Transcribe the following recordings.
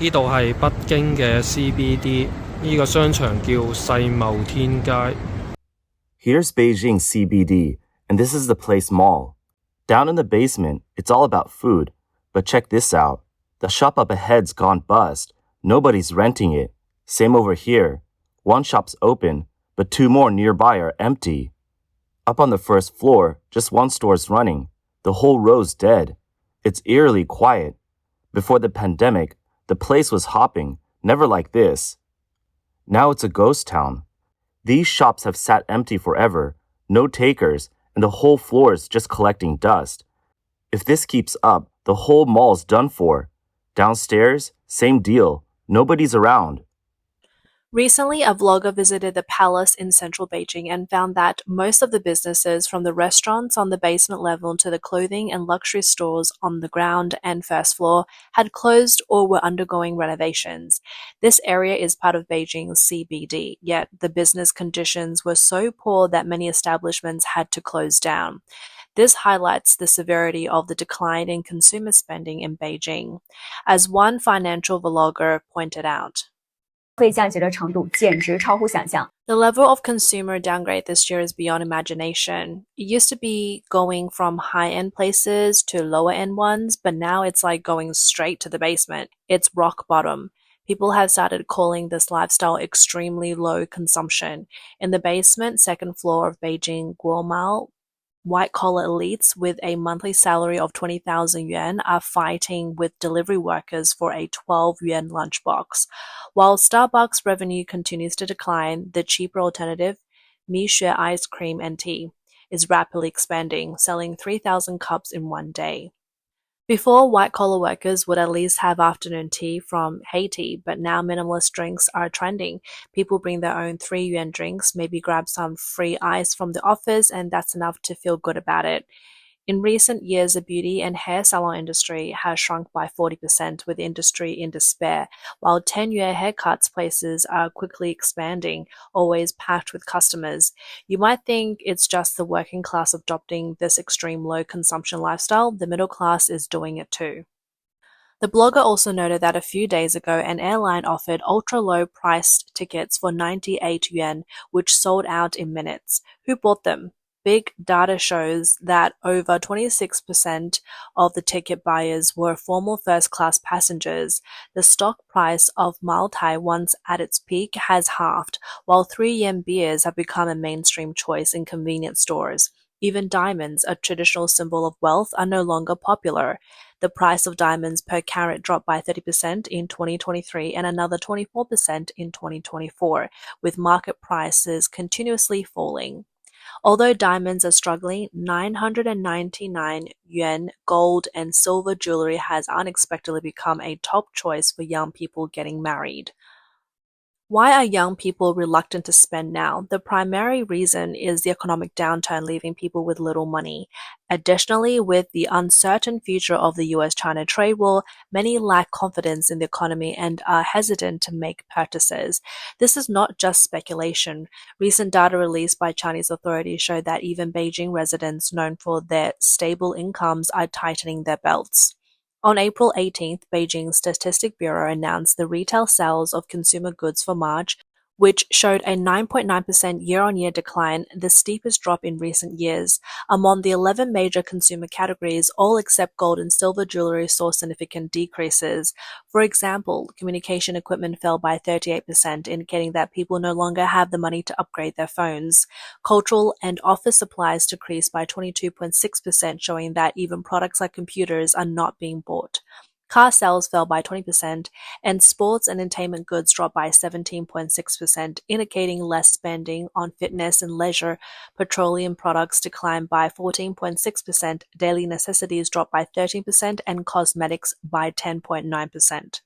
呢度係北京嘅 CBD，呢個商場叫世貿天街。Here's Beijing CBD, and this is the Place Mall. Down in the basement, it's all about food. But check this out. The shop up ahead's gone bust. Nobody's renting it. Same over here. One shop's open, but two more nearby are empty. Up on the first floor, just one store's running. The whole row's dead. It's eerily quiet. Before the pandemic, the place was hopping, never like this. Now it's a ghost town. These shops have sat empty forever, no takers, and the whole floor is just collecting dust. If this keeps up, the whole mall's done for. Downstairs, same deal. Nobody's around. Recently, a vlogger visited the palace in central Beijing and found that most of the businesses, from the restaurants on the basement level to the clothing and luxury stores on the ground and first floor, had closed or were undergoing renovations. This area is part of Beijing's CBD, yet the business conditions were so poor that many establishments had to close down. This highlights the severity of the decline in consumer spending in Beijing. As one financial vlogger pointed out, the level of consumer downgrade this year is beyond imagination. It used to be going from high-end places to lower-end ones, but now it's like going straight to the basement. It's rock bottom. People have started calling this lifestyle extremely low consumption. In the basement, second floor of Beijing Guomao, white-collar elites with a monthly salary of 20,000 yuan are fighting with delivery workers for a 12 yuan lunchbox. While Starbucks revenue continues to decline, the cheaper alternative, Mixue ice cream and tea, is rapidly expanding, selling 3,000 cups in one day. Before, white-collar workers would at least have afternoon tea from Haiti, but now minimalist drinks are trending. People bring their own 3 yuan drinks, maybe grab some free ice from the office, and that's enough to feel good about it. In recent years, the beauty and hair salon industry has shrunk by 40%, with the industry in despair, while 10-yuan haircuts places are quickly expanding, always packed with customers. You might think it's just the working class adopting this extreme low consumption lifestyle. The middle class is doing it too. The blogger also noted that a few days ago, an airline offered ultra-low priced tickets for 98 yuan, which sold out in minutes. Who bought them? Big data shows that over 26% of the ticket buyers were former first-class passengers. The stock price of Maltai, once at its peak, has halved, while 3 yen beers have become a mainstream choice in convenience stores. Even diamonds, a traditional symbol of wealth, are no longer popular. The price of diamonds per carat dropped by 30% in 2023 and another 24% in 2024, with market prices continuously falling. Although diamonds are struggling, 999 yuan gold and silver jewelry has unexpectedly become a top choice for young people getting married. Why are young people reluctant to spend now? The primary reason is the economic downturn, leaving people with little money. Additionally, with the uncertain future of the US-China trade war, many lack confidence in the economy and are hesitant to make purchases. This is not just speculation. Recent data released by Chinese authorities show that even Beijing residents known for their stable incomes are tightening their belts. On April 18th, Beijing's Statistics Bureau announced the retail sales of consumer goods for March, which showed a 9.9% year-on-year decline, the steepest drop in recent years. Among the 11 major consumer categories, all except gold and silver jewelry saw significant decreases. For example, communication equipment fell by 38%, indicating that people no longer have the money to upgrade their phones. Cultural and office supplies decreased by 22.6%, showing that even products like computers are not being bought. Car sales fell by 20%, and sports and entertainment goods dropped by 17.6%, indicating less spending on fitness and leisure. Petroleum products declined by 14.6%, daily necessities dropped by 13%, and cosmetics by 10.9%.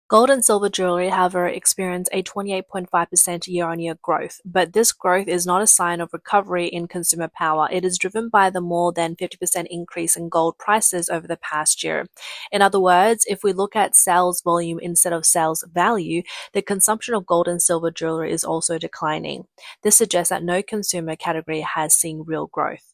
Gold and silver jewelry, however, experienced a 28.5% year-on-year growth, but this growth is not a sign of recovery in consumer power. It is driven by the more than 50% increase in gold prices over the past year. In other words, if we look at sales volume instead of sales value, the consumption of gold and silver jewelry is also declining. This suggests that no consumer category has seen real growth.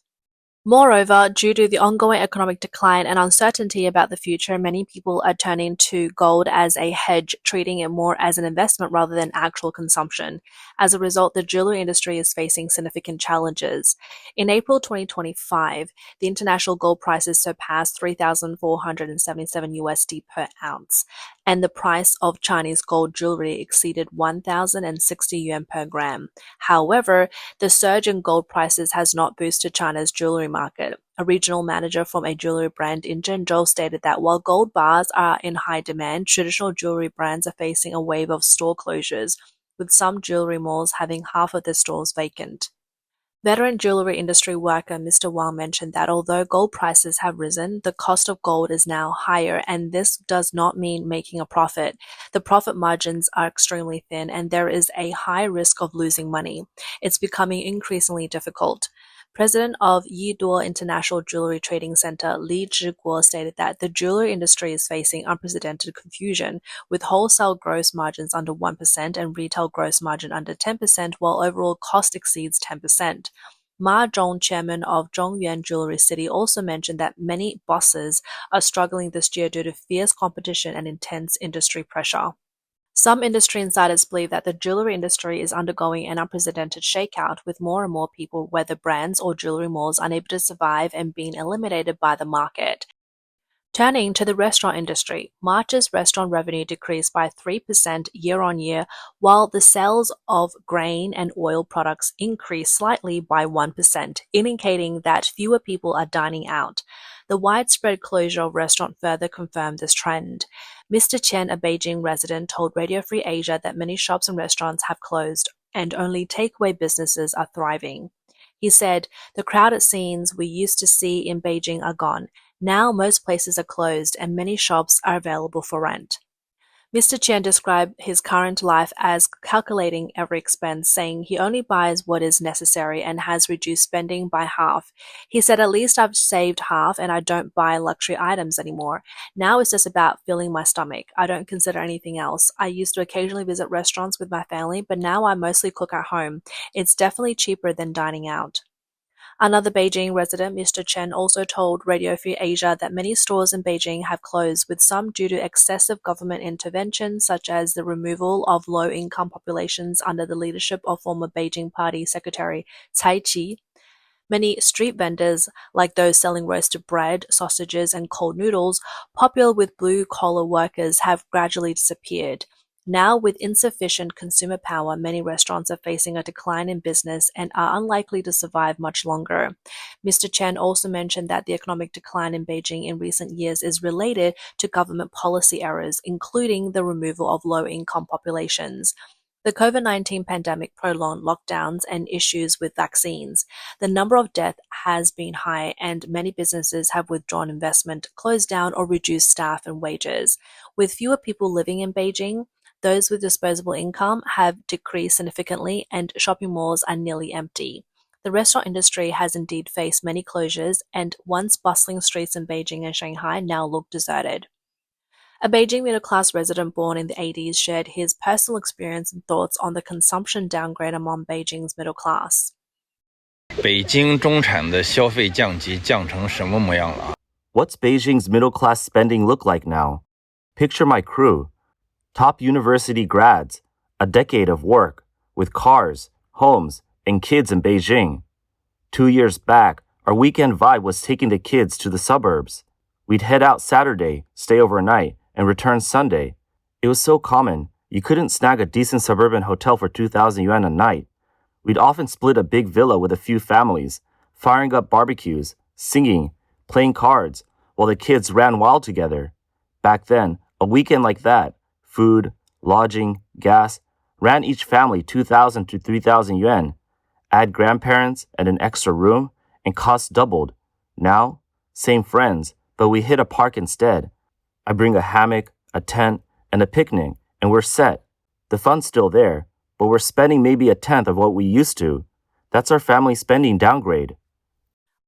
Moreover, due to the ongoing economic decline and uncertainty about the future, many people are turning to gold as a hedge, treating it more as an investment rather than actual consumption. As a result, the jewelry industry is facing significant challenges. In April 2025, the international gold prices surpassed 3,477 USD per ounce, and the price of Chinese gold jewelry exceeded 1,060 yuan per gram. However, the surge in gold prices has not boosted China's jewelry market. A regional manager from a jewelry brand in Zhengzhou stated that while gold bars are in high demand, traditional jewelry brands are facing a wave of store closures, with some jewelry malls having half of their stores vacant. Veteran jewelry industry worker Mr. Wang mentioned that although gold prices have risen, the cost of gold is now higher, and this does not mean making a profit. The profit margins are extremely thin, and there is a high risk of losing money. It's becoming increasingly difficult. President of Yiduo International Jewelry Trading Center Li Zhiguo stated that the jewelry industry is facing unprecedented confusion, with wholesale gross margins under 1% and retail gross margin under 10%, while overall cost exceeds 10%. Ma Zhong, chairman of Zhongyuan Jewelry City, also mentioned that many bosses are struggling this year due to fierce competition and intense industry pressure. Some industry insiders believe that the jewelry industry is undergoing an unprecedented shakeout, with more and more people, whether brands or jewelry malls, unable to survive and being eliminated by the market. Turning to the restaurant industry, March's restaurant revenue decreased by 3% year-on-year, while the sales of grain and oil products increased slightly by 1%, indicating that fewer people are dining out. The widespread closure of restaurants further confirmed this trend. Mr. Chen, a Beijing resident, told Radio Free Asia that many shops and restaurants have closed and only takeaway businesses are thriving. He said, "The crowded scenes we used to see in Beijing are gone. Now most places are closed and many shops are available for rent." Mr. Chen described his current life as calculating every expense, saying he only buys what is necessary and has reduced spending by half. He said, "At least I've saved half and I don't buy luxury items anymore. Now it's just about filling my stomach. I don't consider anything else. I used to occasionally visit restaurants with my family, but now I mostly cook at home. It's definitely cheaper than dining out." Another Beijing resident, Mr. Chen, also told Radio Free Asia that many stores in Beijing have closed, with some due to excessive government intervention, such as the removal of low-income populations under the leadership of former Beijing Party Secretary Cai Qi. Many street vendors, like those selling roasted bread, sausages, and cold noodles, popular with blue-collar workers, have gradually disappeared. Now, with insufficient consumer power, many restaurants are facing a decline in business and are unlikely to survive much longer. Mr. Chen also mentioned that the economic decline in Beijing in recent years is related to government policy errors, including the removal of low-income populations. The COVID-19 pandemic prolonged lockdowns and issues with vaccines. The number of deaths has been high, and many businesses have withdrawn investment, closed down, or reduced staff and wages. With fewer people living in Beijing, those with disposable income have decreased significantly, and shopping malls are nearly empty. The restaurant industry has indeed faced many closures, and once bustling streets in Beijing and Shanghai now look deserted. A Beijing middle-class resident born in the 80s shared his personal experience and thoughts on the consumption downgrade among Beijing's middle class. 北京中产的消费降级降成什么模样了？ What's Beijing's middle-class spending look like now? Picture my crew. Top university grads, a decade of work, with cars, homes, and kids in Beijing. 2 years back, our weekend vibe was taking the kids to the suburbs. We'd head out Saturday, stay overnight, and return Sunday. It was so common, you couldn't snag a decent suburban hotel for 2,000 yuan a night. We'd often split a big villa with a few families, firing up barbecues, singing, playing cards, while the kids ran wild together. Back then, a weekend like that, food, lodging, gas, ran each family 2,000 to 3,000 yuan. Add grandparents and an extra room, and costs doubled. Now, same friends, but we hit a park instead. I bring a hammock, a tent, and a picnic, and we're set. The fun's still there, but we're spending maybe a tenth of what we used to. That's our family spending downgrade.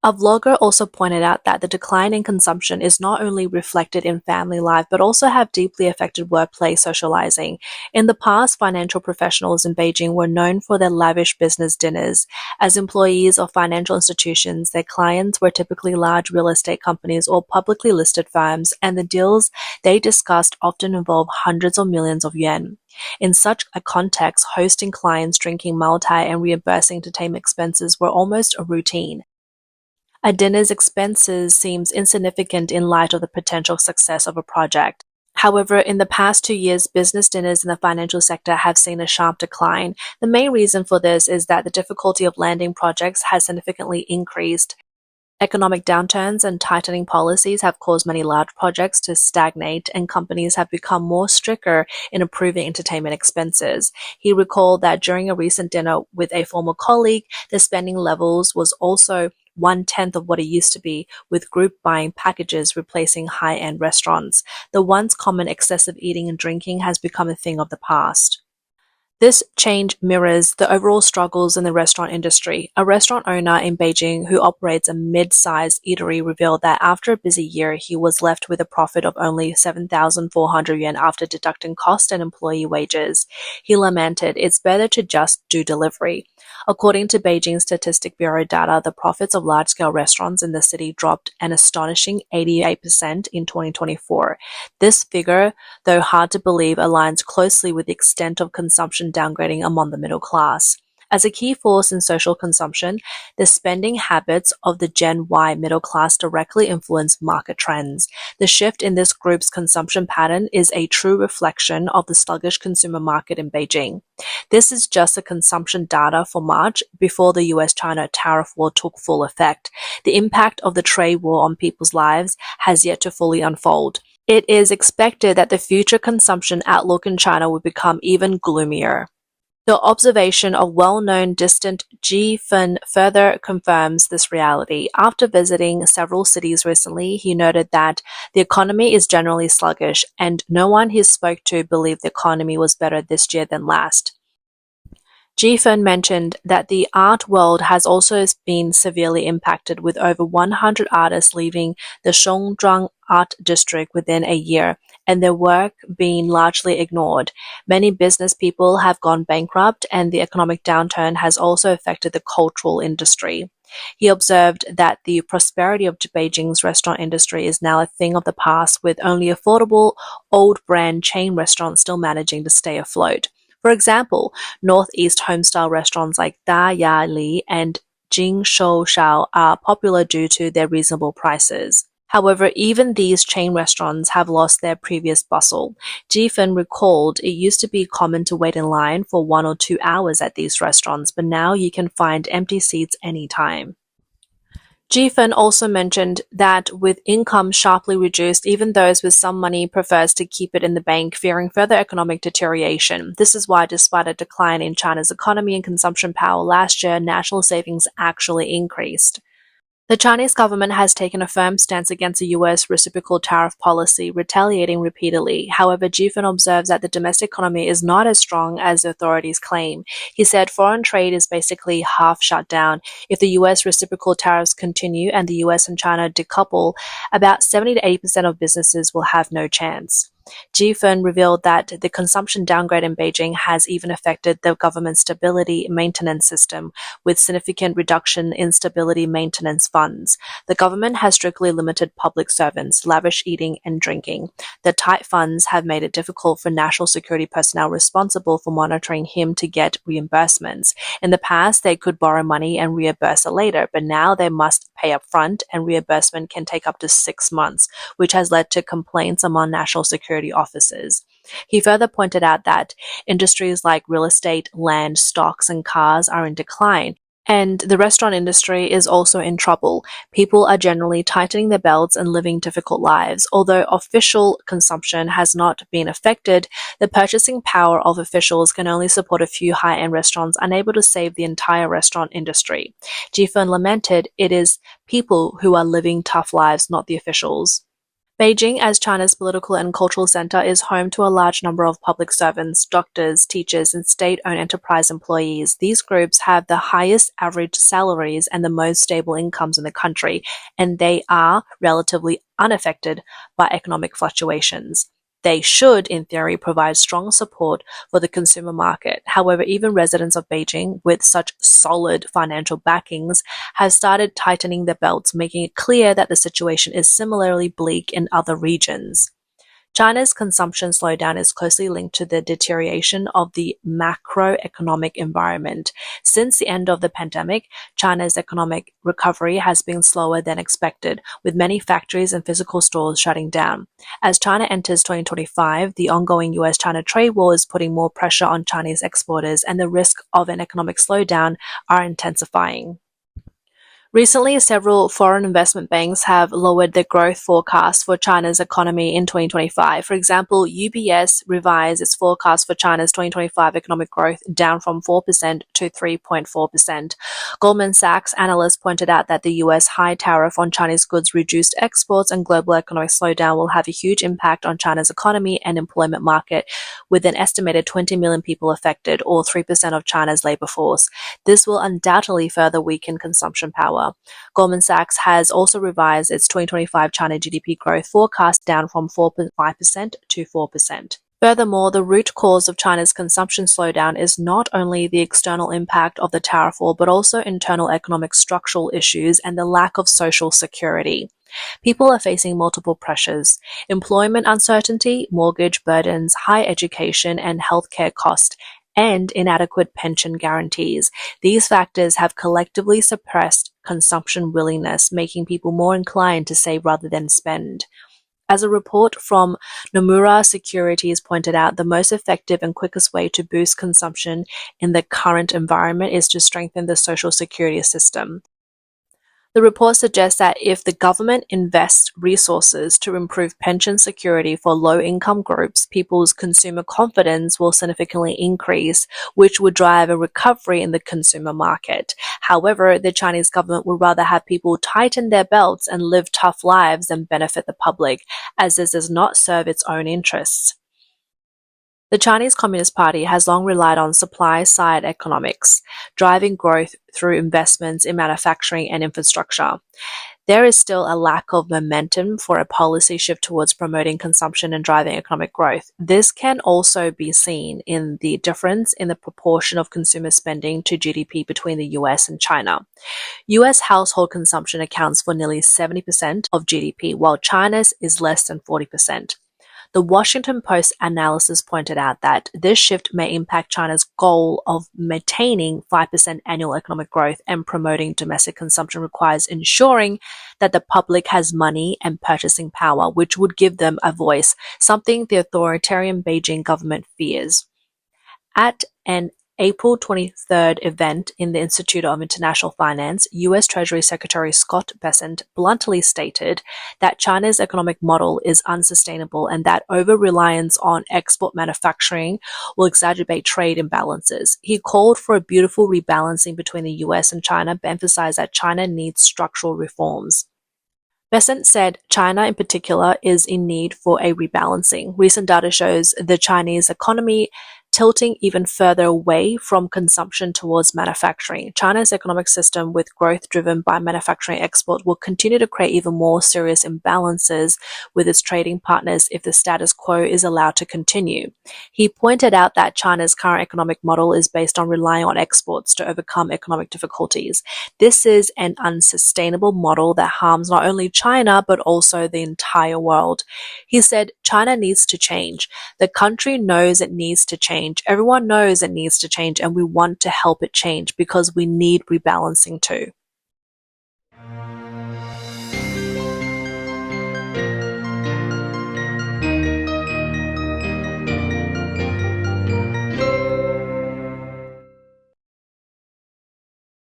A vlogger also pointed out that the decline in consumption is not only reflected in family life but also have deeply affected workplace socializing. In the past, financial professionals in Beijing were known for their lavish business dinners. As employees of financial institutions, their clients were typically large real estate companies or publicly listed firms, and the deals they discussed often involved hundreds of millions of yuan. In such a context, hosting clients, drinking Maltai, and reimbursing entertainment expenses were almost a routine. A dinner's expenses seems insignificant in light of the potential success of a project. However, in the past 2 years, business dinners in the financial sector have seen a sharp decline. The main reason for this is that the difficulty of landing projects has significantly increased. Economic downturns and tightening policies have caused many large projects to stagnate, and companies have become more stricter in approving entertainment expenses. He recalled that during a recent dinner with a former colleague, the spending levels was also 1/10 of what it used to be, with group buying packages replacing high-end restaurants. The once common excessive eating and drinking has become a thing of the past. This change mirrors the overall struggles in the restaurant industry. A restaurant owner in Beijing who operates a mid-sized eatery revealed that after a busy year, he was left with a profit of only 7,400 yuan after deducting cost and employee wages. He lamented, "It's better to just do delivery." According to Beijing Statistic Bureau data, the profits of large-scale restaurants in the city dropped an astonishing 88% in 2024. This figure, though hard to believe, aligns closely with the extent of consumption downgrading among the middle class. As a key force in social consumption, the spending habits of the Gen Y middle class directly influence market trends. The shift in this group's consumption pattern is a true reflection of the sluggish consumer market in Beijing. This is just the consumption data for March before the US-China tariff war took full effect. The impact of the trade war on people's lives has yet to fully unfold. It is expected that the future consumption outlook in China will become even gloomier. The observation of well-known distant Ji Fen further confirms this reality. After visiting several cities recently, he noted that the economy is generally sluggish, and no one he spoke to believed the economy was better this year than last. Ji Fen mentioned that the art world has also been severely impacted, with over 100 artists leaving the Shongzhuang art district within a year, and their work being largely ignored. Many business people have gone bankrupt, and the economic downturn has also affected the cultural industry. He observed that the prosperity of Beijing's restaurant industry is now a thing of the past, with only affordable, old-brand chain restaurants still managing to stay afloat. For example, Northeast homestyle restaurants like Da Ya Li and Jing Shou Shao are popular due to their reasonable prices. However, even these chain restaurants have lost their previous bustle. Ji Fen recalled it used to be common to wait in line for 1 or 2 hours at these restaurants, but now you can find empty seats anytime. Ji Fen also mentioned that with income sharply reduced, even those with some money prefers to keep it in the bank, fearing further economic deterioration. This is why, despite a decline in China's economy and consumption power last year, national savings actually increased. The Chinese government has taken a firm stance against the US reciprocal tariff policy, retaliating repeatedly. However, Ji Fen observes that the domestic economy is not as strong as the authorities claim. He said foreign trade is basically half shut down. If the US reciprocal tariffs continue and the US and China decouple, about 70 to 80% of businesses will have no chance. Ji Fen revealed that the consumption downgrade in Beijing has even affected the government's stability maintenance system, with significant reduction in stability maintenance funds. The government has strictly limited public servants, lavish eating and drinking. The tight funds have made it difficult for national security personnel responsible for monitoring him to get reimbursements. In the past, they could borrow money and reimburse it later, but now they must pay up front, and reimbursement can take up to 6 months, which has led to complaints among national security officers. He further pointed out that industries like real estate, land, stocks, and cars are in decline, and the restaurant industry is also in trouble. People are generally tightening their belts and living difficult lives. Although official consumption has not been affected, the purchasing power of officials can only support a few high-end restaurants, unable to save the entire restaurant industry. Ji Fen lamented, "It is people who are living tough lives, not the officials." Beijing, as China's political and cultural center, is home to a large number of public servants, doctors, teachers, and state-owned enterprise employees. These groups have the highest average salaries and the most stable incomes in the country, and they are relatively unaffected by economic fluctuations. They should, in theory, provide strong support for the consumer market. However, even residents of Beijing with such solid financial backings have started tightening their belts, making it clear that the situation is similarly bleak in other regions. China's consumption slowdown is closely linked to the deterioration of the macroeconomic environment. Since the end of the pandemic, China's economic recovery has been slower than expected, with many factories and physical stores shutting down. As China enters 2025, the ongoing US-China trade war is putting more pressure on Chinese exporters, and the risk of an economic slowdown are intensifying. Recently, several foreign investment banks have lowered their growth forecast for China's economy in 2025. For example, UBS revised its forecast for China's 2025 economic growth down from 4% to 3.4%. Goldman Sachs analysts pointed out that the US high tariff on Chinese goods, reduced exports, and global economic slowdown will have a huge impact on China's economy and employment market, with an estimated 20 million people affected, or 3% of China's labor force. This will undoubtedly further weaken consumption power. Goldman Sachs has also revised its 2025 China GDP growth forecast down from 4.5% to 4%. Furthermore, the root cause of China's consumption slowdown is not only the external impact of the tariff war, but also internal economic structural issues and the lack of social security. People are facing multiple pressures: employment uncertainty, mortgage burdens, high education and healthcare costs, and inadequate pension guarantees. These factors have collectively suppressed consumption willingness, making people more inclined to save rather than spend. As a report from Nomura Securities pointed out, the most effective and quickest way to boost consumption in the current environment is to strengthen the social security system. The report suggests that if the government invests resources to improve pension security for low-income groups, people's consumer confidence will significantly increase, which would drive a recovery in the consumer market. However, the Chinese government would rather have people tighten their belts and live tough lives than benefit the public, as this does not serve its own interests. The Chinese Communist Party has long relied on supply-side economics, driving growth through investments in manufacturing and infrastructure. There is still a lack of momentum for a policy shift towards promoting consumption and driving economic growth. This can also be seen in the difference in the proportion of consumer spending to GDP between the US and China. US household consumption accounts for nearly 70% of GDP, while China's is less than 40%. The Washington Post analysis pointed out that this shift may impact China's goal of maintaining 5% annual economic growth, and promoting domestic consumption requires ensuring that the public has money and purchasing power, which would give them a voice, something the authoritarian Beijing government fears. At an April 23rd event in the Institute of International Finance, U.S. Treasury Secretary Scott Bessent bluntly stated that China's economic model is unsustainable and that over-reliance on export manufacturing will exacerbate trade imbalances. He called for a beautiful rebalancing between the U.S. and China, but emphasized that China needs structural reforms. Bessent said China in particular is in need for a rebalancing. Recent data shows the Chinese economy tilting even further away from consumption towards manufacturing. China's economic system, with growth driven by manufacturing export, will continue to create even more serious imbalances with its trading partners if the status quo is allowed to continue. He pointed out that China's current economic model is based on relying on exports to overcome economic difficulties. This is an unsustainable model that harms not only China but also the entire world. He said China needs to change. The country knows it needs to change. Everyone knows it needs to change, and we want to help it change because we need rebalancing too.